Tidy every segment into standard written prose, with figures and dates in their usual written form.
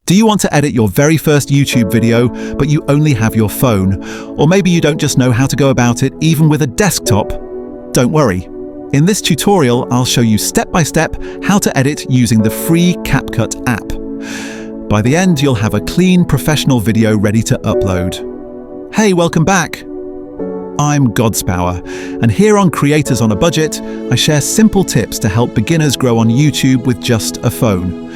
Do you want to edit your very first YouTube video, but you only have your phone? Or maybe you don't just know how to go about it, even with a desktop? Don't worry. In this tutorial, I'll show you step-by-step how to edit using the free CapCut app. By the end, you'll have a clean, professional video ready to upload. Hey, welcome back. I'm Godspower, and here on Creators on a Budget, I share simple tips to help beginners grow on YouTube with just a phone.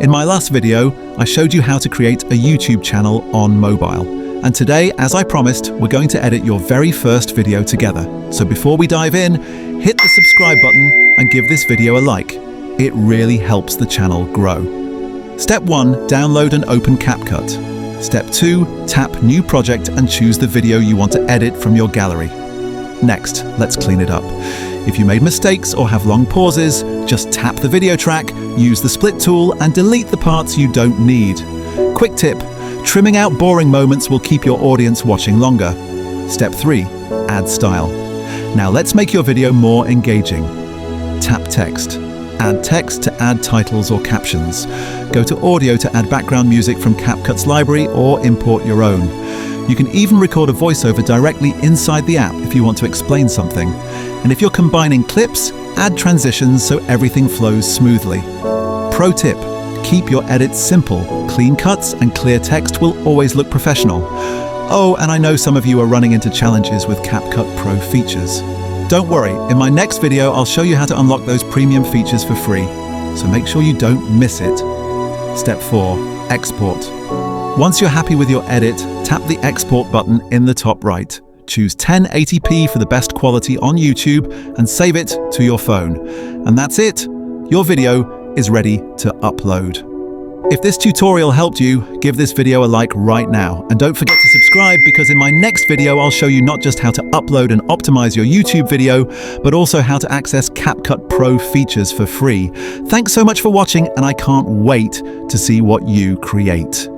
In my last video, I showed you how to create a YouTube channel on mobile. And today, as I promised, we're going to edit your very first video together. So before we dive in, hit the subscribe button and give this video a like. It really helps the channel grow. Step 1, download and open CapCut. Step 2, tap New Project and choose the video you want to edit from your gallery. Next, let's clean it up. If you made mistakes or have long pauses, just tap the video track, use the split tool, and delete the parts you don't need. Quick tip, trimming out boring moments will keep your audience watching longer. Step 3, add style. Now let's make your video more engaging. Tap text. Add text to add titles or captions. Go to audio to add background music from CapCut's library or import your own. You can even record a voiceover directly inside the app if you want to explain something. And if you're combining clips, add transitions so everything flows smoothly. Pro tip, keep your edits simple. Clean cuts and clear text will always look professional. Oh, and I know some of you are running into challenges with CapCut Pro features. Don't worry, in my next video I'll show you how to unlock those premium features for free, so make sure you don't miss it. Step 4, export. Once you're happy with your edit, tap the export button in the top right. Choose 1080p for the best quality on YouTube and save it to your phone. And that's it, your video is ready to upload. If this tutorial helped you, give this video a like right now. And don't forget to subscribe, because in my next video I'll show you not just how to upload and optimize your YouTube video, but also how to access CapCut Pro features for free. Thanks so much for watching, and I can't wait to see what you create.